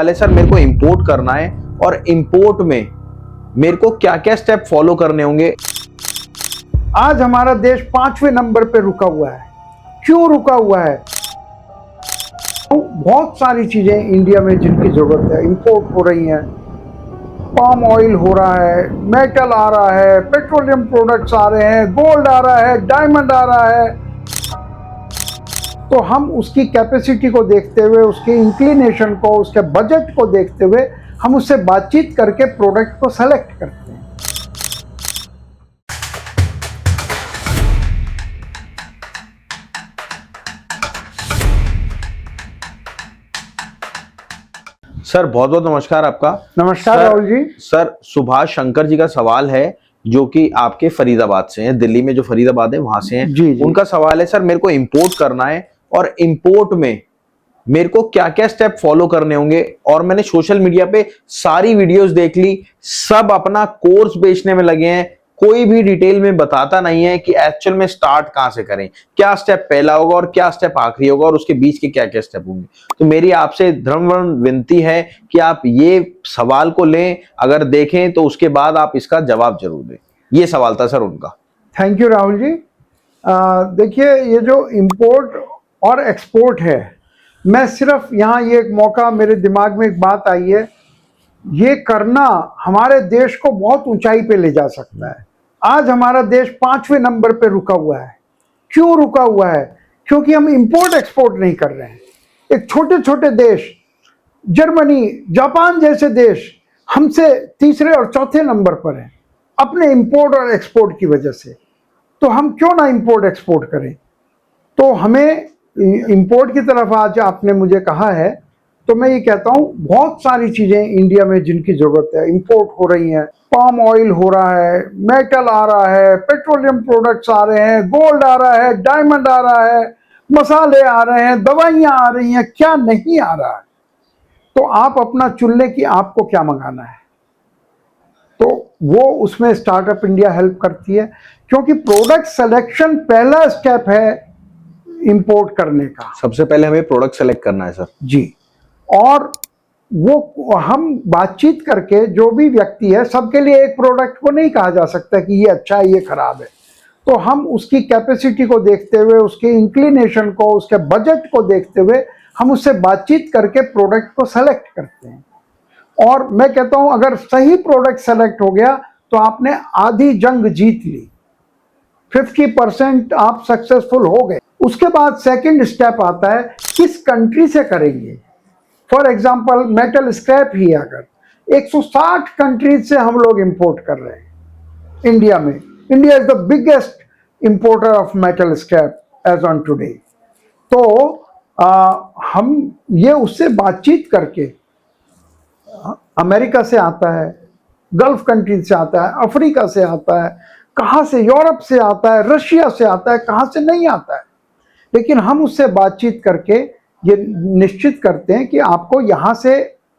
पहले सर मेरे को इंपोर्ट करना है और इंपोर्ट में मेरे को क्या क्या स्टेप फॉलो करने होंगे। आज हमारा देश 5वें नंबर पे रुका हुआ है। क्यों रुका हुआ है? बहुत सारी चीजें इंडिया में जिनकी जरूरत है इंपोर्ट हो रही हैं। पाम ऑयल हो रहा है, मेटल आ रहा है, पेट्रोलियम प्रोडक्ट्स आ रहे हैं, गोल्ड आ रहा है, डायमंड आ रहा है। तो हम उसकी कैपेसिटी को देखते हुए, उसके इंक्लिनेशन को, उसके बजट को देखते हुए हम उससे बातचीत करके प्रोडक्ट को सेलेक्ट करते हैं। सर बहुत बहुत नमस्कार आपका। नमस्कार राहुल जी। सर सुभाष शंकर जी का सवाल है जो कि आपके फरीदाबाद से हैं, दिल्ली में जो फरीदाबाद है वहां से हैं। जी। उनका सवाल है सर मेरे को इंपोर्ट करना है और इंपोर्ट में मेरे को क्या क्या स्टेप फॉलो करने होंगे। और मैंने सोशल मीडिया पे सारी वीडियोस देख ली, सब अपना कोर्स बेचने में लगे हैं, कोई भी डिटेल में बताता नहीं है कि एक्चुअल में स्टार्ट कहां से करें, क्या स्टेप पहला होगा और क्या स्टेप आखिरी होगा और उसके बीच के क्या क्या स्टेप होंगे। तो मेरी आपसे धर्मवर्ण विनती है कि आप ये सवाल को लें, अगर देखें तो उसके बाद आप इसका जवाब जरूर दें। ये सवाल था सर उनका। Thank you Rahul ji. देखिए, ये जो इंपोर्ट और एक्सपोर्ट है, मैं सिर्फ यहाँ ये एक मौका, मेरे दिमाग में एक बात आई है, ये करना हमारे देश को बहुत ऊंचाई पे ले जा सकता है। आज हमारा देश 5वें नंबर पे रुका हुआ है। क्यों रुका हुआ है? क्योंकि हम इंपोर्ट एक्सपोर्ट नहीं कर रहे हैं। एक छोटे छोटे देश, जर्मनी, जापान जैसे देश हमसे तीसरे और चौथे नंबर पर हैं अपने इंपोर्ट और एक्सपोर्ट की वजह से। तो हम क्यों ना इंपोर्ट एक्सपोर्ट करें? तो हमें इंपोर्ट की तरफ आज आपने मुझे कहा है, तो मैं ये कहता हूँ बहुत सारी चीजें इंडिया में जिनकी जरूरत है इंपोर्ट हो रही हैं। पाम ऑयल हो रहा है, मेटल आ रहा है, पेट्रोलियम प्रोडक्ट्स आ रहे हैं, गोल्ड आ रहा है, डायमंड आ रहा है, मसाले आ रहे हैं, दवाइयाँ आ रही हैं, क्या नहीं आ रहा है? तो आप अपना चुन लें कि आपको क्या मंगाना है। तो वो उसमें स्टार्टअप इंडिया हेल्प करती है, क्योंकि प्रोडक्ट सिलेक्शन पहला स्टेप है इंपोर्ट करने का। सबसे पहले हमें प्रोडक्ट सेलेक्ट करना है सर जी। और वो हम बातचीत करके, जो भी व्यक्ति है, सबके लिए एक प्रोडक्ट को नहीं कहा जा सकता कि ये अच्छा है ये खराब है। तो हम उसकी कैपेसिटी को देखते हुए, उसके इंक्लिनेशन को, उसके बजट को देखते हुए हम उससे बातचीत करके प्रोडक्ट को सेलेक्ट करते हैं। और मैं कहता हूं अगर सही प्रोडक्ट सेलेक्ट हो गया तो आपने आधी जंग जीत ली, 50% आप सक्सेसफुल हो गए। उसके बाद सेकंड स्टेप आता है किस कंट्री से करेंगे। फॉर एग्जांपल मेटल स्क्रैप ही अगर 160 कंट्रीज से हम लोग इंपोर्ट कर रहे हैं इंडिया में। India is the biggest importer of metal scrap as on today. तो हम ये उससे बातचीत करके, अमेरिका से आता है, गल्फ कंट्रीज से आता है, अफ्रीका से आता है, कहाँ से, यूरोप से आता है, रशिया से आता है, कहाँ से नहीं आता है, लेकिन हम उससे बातचीत करके ये निश्चित करते हैं कि आपको यहाँ से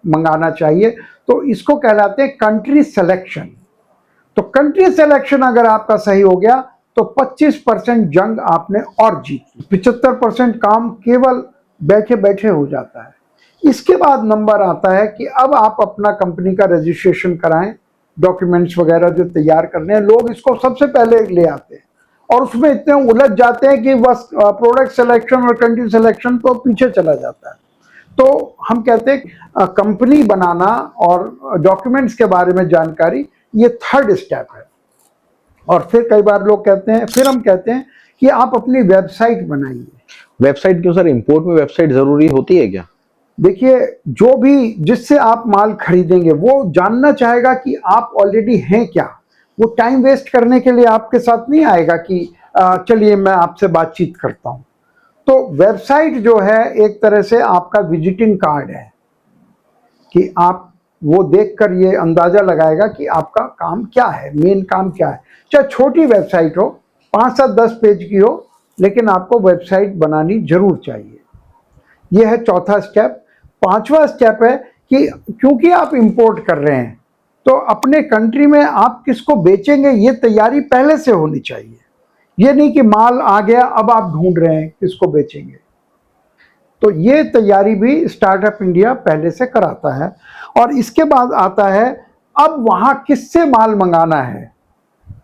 मंगाना चाहिए। तो इसको कहलाते हैं कंट्री सिलेक्शन। तो कंट्री सिलेक्शन अगर आपका सही हो गया तो 25% जंग आपने और जीत ली। 75% काम केवल बैठे बैठे हो जाता है। इसके बाद नंबर आता है कि अब आप अपना कंपनी का रजिस्ट्रेशन कराएं, डॉक्यूमेंट्स वगैरह जो तैयार करने हैं। लोग इसको सबसे पहले ले आते हैं और उसमें इतने उलझ जाते हैं कि बस प्रोडक्ट सिलेक्शन और कंट्री सिलेक्शन तो पीछे चला जाता है। तो हम कहते हैं कंपनी बनाना और डॉक्यूमेंट्स के बारे में जानकारी, ये थर्ड स्टेप है। और फिर कई बार लोग कहते हैं, फिर हम कहते हैं कि आप अपनी वेबसाइट बनाइए। वेबसाइट क्यों सर? इंपोर्ट में वेबसाइट जरूरी होती है क्या? देखिए, जो भी जिससे आप माल खरीदेंगे वो जानना चाहेगा कि आप ऑलरेडी हैं क्या। वो टाइम वेस्ट करने के लिए आपके साथ नहीं आएगा कि चलिए मैं आपसे बातचीत करता हूं। तो वेबसाइट जो है एक तरह से आपका विजिटिंग कार्ड है कि आप वो देखकर ये अंदाजा लगाएगा कि आपका काम क्या है, मेन काम क्या है। चाहे छोटी वेबसाइट हो, 5 से 10 पेज की हो, लेकिन आपको वेबसाइट बनानी जरूर चाहिए। यह है चौथा स्टेप। पांचवा स्टेप है कि क्योंकि आप इंपोर्ट कर रहे हैं तो अपने कंट्री में आप किसको बेचेंगे ये तैयारी पहले से होनी चाहिए। ये नहीं कि माल आ गया अब आप ढूंढ रहे हैं किसको बेचेंगे। तो ये तैयारी भी स्टार्टअप इंडिया पहले से कराता है। और इसके बाद आता है अब वहाँ किससे माल मंगाना है,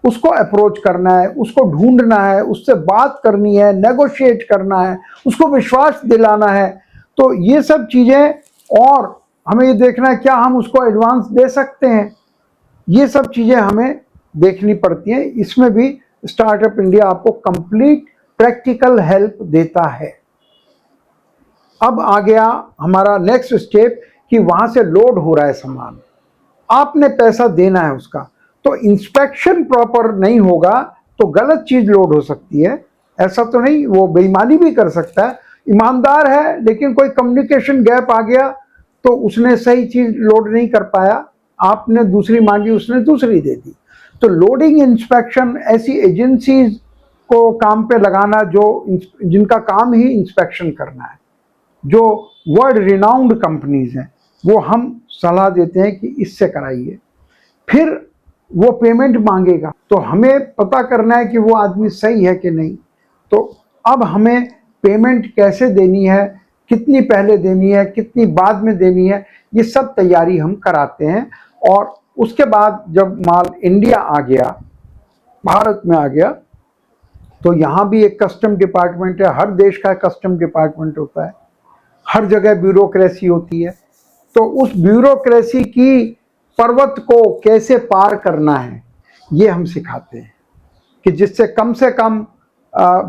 उसको अप्रोच करना है, उसको ढूंढना है, उससे बात करनी है, नेगोशिएट करना है, उसको विश्वास दिलाना है। तो ये सब चीज़ें, और हमें ये देखना है क्या हम उसको एडवांस दे सकते हैं, ये सब चीज़ें हमें देखनी पड़ती हैं। इसमें भी स्टार्टअप इंडिया आपको कंप्लीट प्रैक्टिकल हेल्प देता है। अब आ गया हमारा नेक्स्ट स्टेप कि वहाँ से लोड हो रहा है सामान, आपने पैसा देना है उसका। तो इंस्पेक्शन प्रॉपर नहीं होगा तो गलत चीज़ लोड हो सकती है। ऐसा तो नहीं, वो बेईमानी भी कर सकता है, ईमानदार है लेकिन कोई कम्युनिकेशन गैप आ गया तो उसने सही चीज़ लोड नहीं कर पाया, आपने दूसरी मांगी, उसने दूसरी दे दी। तो लोडिंग इंस्पेक्शन ऐसी एजेंसीज को काम पे लगाना जिनका काम ही इंस्पेक्शन करना है, जो वर्ल्ड रिनाउंड कंपनीज हैं, वो हम सलाह देते हैं कि इससे कराइए। फिर वो पेमेंट मांगेगा तो हमें पता करना है कि वो आदमी सही है कि नहीं। तो अब हमें पेमेंट कैसे देनी है, कितनी पहले देनी है, कितनी बाद में देनी है, ये सब तैयारी हम कराते हैं। और उसके बाद जब माल इंडिया आ गया, भारत में आ गया, तो यहाँ भी एक कस्टम डिपार्टमेंट है। हर देश का कस्टम डिपार्टमेंट होता है, हर जगह ब्यूरोक्रेसी होती है। तो उस ब्यूरोक्रेसी की पर्वत को कैसे पार करना है ये हम सिखाते हैं कि जिससे कम से कम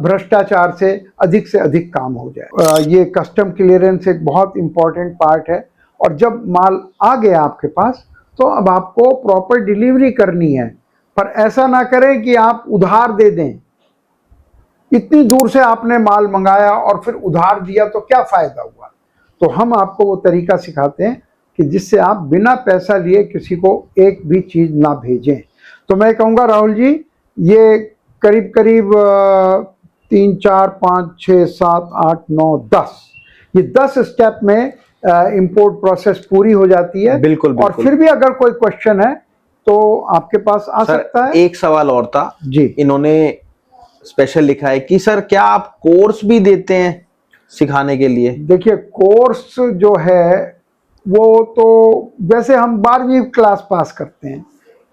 भ्रष्टाचार से अधिक काम हो जाए। ये कस्टम क्लियरेंस एक बहुत इम्पॉर्टेंट पार्ट है। और जब माल आ गया आपके पास तो अब आपको प्रॉपर डिलीवरी करनी है, पर ऐसा ना करें कि आप उधार दे दें। इतनी दूर से आपने माल मंगाया और फिर उधार दिया तो क्या फ़ायदा हुआ। तो हम आपको वो तरीका सिखाते हैं कि जिससे आप बिना पैसा लिए किसी को एक भी चीज़ ना भेजें। तो मैं कहूँगा राहुल जी, ये करीब करीब 3, 4, 5, 6, 7, 8, 9, 10, ये 10 स्टेप में इंपोर्ट प्रोसेस पूरी हो जाती है। बिल्कुल, और बिल्कुल। फिर भी अगर कोई क्वेश्चन है तो आपके पास आ सकता है। एक सवाल और था जी, इन्होंने स्पेशल लिखा है कि सर क्या आप कोर्स भी देते हैं सिखाने के लिए? देखिए कोर्स जो है वो तो वैसे हम 12वीं क्लास पास करते हैं,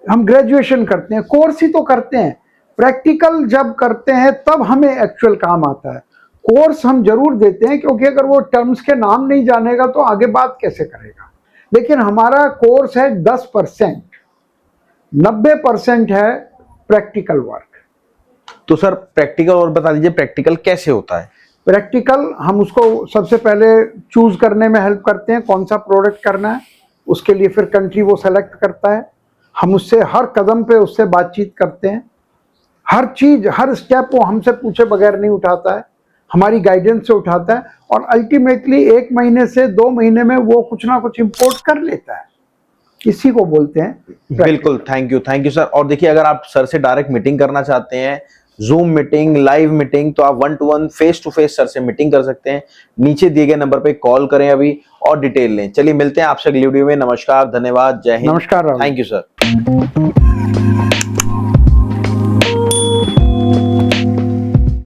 हम ग्रेजुएशन करते हैं, कोर्स ही तो करते हैं। प्रैक्टिकल जब करते हैं तब हमें एक्चुअल काम आता है। कोर्स हम जरूर देते हैं क्योंकि अगर वो टर्म्स के नाम नहीं जानेगा तो आगे बात कैसे करेगा। लेकिन हमारा कोर्स है 10%, 90% है प्रैक्टिकल वर्क। तो सर प्रैक्टिकल और बता दीजिए, प्रैक्टिकल कैसे होता है? प्रैक्टिकल हम उसको सबसे पहले चूज करने में हेल्प करते हैं, कौन सा प्रोडक्ट करना है। उसके लिए फिर कंट्री वो सेलेक्ट करता है, हम उससे हर कदम पे उससे बातचीत करते हैं। हर चीज, हर स्टेप वो हमसे पूछे बगैर नहीं उठाता है, हमारी गाइडेंस से उठाता है। और अल्टीमेटली 1 महीने से 2 महीने में वो कुछ ना कुछ इंपोर्ट कर लेता है। इसी को बोलते हैं। बिल्कुल, थैंक यू सर। और देखिए अगर आप सर से डायरेक्ट मीटिंग करना चाहते हैं, जूम मीटिंग, लाइव मीटिंग, तो आप 1 to 1 face to face sir से मीटिंग कर सकते हैं। नीचे दिए गए नंबर पे कॉल करें अभी और डिटेल लें। चलिए मिलते हैं आपसे अगली वीडियो में। नमस्कार, धन्यवाद, जय हिंद। नमस्कार, थैंक यू सर।